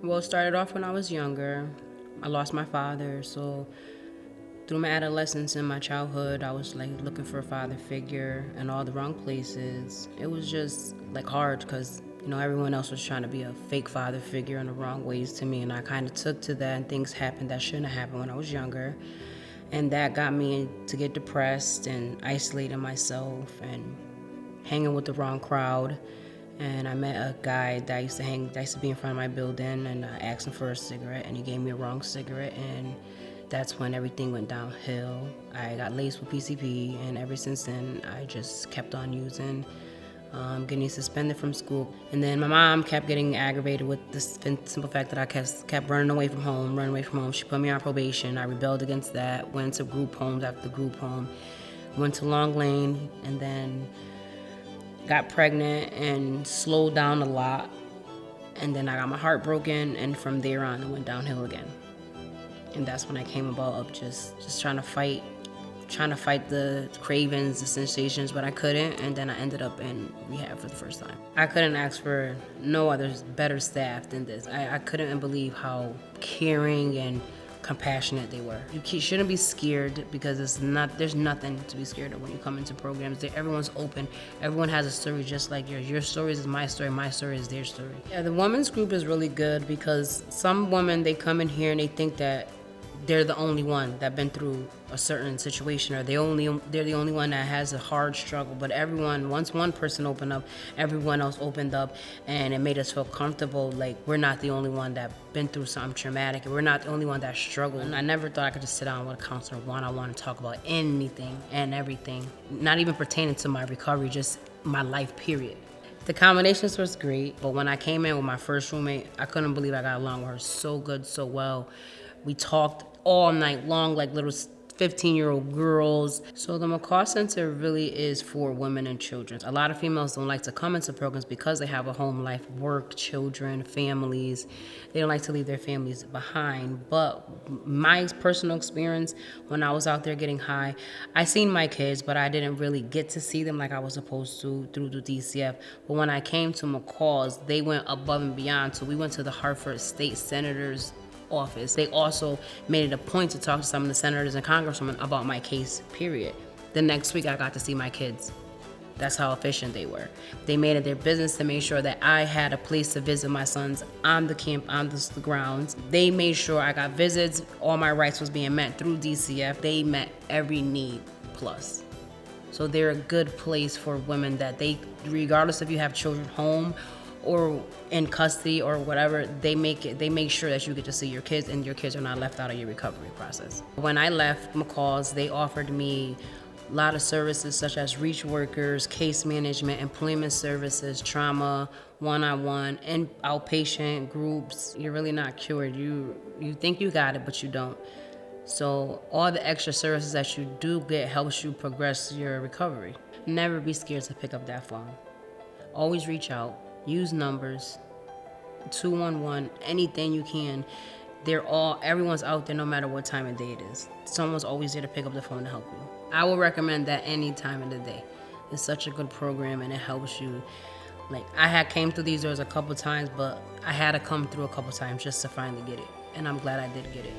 Well, it started off when I was younger. I lost my father, so through my adolescence and my childhood, I was like looking for a father figure in all the wrong places. It was just like hard because everyone else was trying to be a fake father figure in the wrong ways to me, and I kind of took to that, and things happened that shouldn't have happened when I was younger, and that got me to get depressed and isolating myself and hanging with the wrong crowd. And I met a guy that used to be in front of my building, and I asked him for a cigarette, and he gave me a wrong cigarette, and that's when everything went downhill. I got laced with PCP, and ever since then, I just kept on using, getting suspended from school. And then my mom kept getting aggravated with the simple fact that I kept running away from home. She put me on probation. I rebelled against that, went to group homes after group home, went to Long Lane, and then got pregnant and slowed down a lot, and then I got my heart broken, and from there on it went downhill again. And that's when I came about of just trying to fight the cravings, the sensations, but I couldn't, and then I ended up in rehab for the first time. I couldn't ask for no other better staff than this. I couldn't believe how caring and compassionate they were. You shouldn't be scared because there's nothing to be scared of when you come into programs. Everyone's open. Everyone has a story just like yours. Your story is my story is their story. Yeah, the women's group is really good because some women, they come in here and they think that they're the only one that been through a certain situation, or they're the only one that has a hard struggle. But once one person opened up, everyone else opened up, and it made us feel comfortable. Like we're not the only one that been through something traumatic, and we're not the only one that struggled. And I never thought I could just sit down with a counselor one-on-one and talk about anything and everything, not even pertaining to my recovery, just my life, period. The combinations was great, but when I came in with my first roommate, I couldn't believe I got along with her so good, so well. We talked all night long like little 15-year-old girls. So the McCall Center really is for women and children. A lot of females don't like to come into programs because they have a home life, work, children, families. They don't like to leave their families behind. But my personal experience, when I was out there getting high, I seen my kids, but I didn't really get to see them like I was supposed to through the DCF. But when I came to McCall's, they went above and beyond. So we went to the Hartford State Senator's office. They also made it a point to talk to some of the senators and congresswomen about my case, period. The next week I got to see my kids. That's how efficient they were. They made it their business to make sure that I had a place to visit my sons on the camp, on the grounds. They made sure I got visits. All my rights was being met through DCF. They met every need plus. So they're a good place for women that regardless if you have children home or in custody or whatever, they make sure that you get to see your kids, and your kids are not left out of your recovery process. When I left McCall's, they offered me a lot of services such as reach workers, case management, employment services, trauma, one-on-one, and outpatient groups. You're really not cured. You think you got it, but you don't. So all the extra services that you do get helps you progress your recovery. Never be scared to pick up that phone. Always reach out. Use numbers, 211, anything you can. Everyone's out there no matter what time of day it is. Someone's always there to pick up the phone to help you. I will recommend that any time of the day. It's such a good program and it helps you. Like I had came through these doors a couple times, but I had to come through a couple times just to finally get it. And I'm glad I did get it.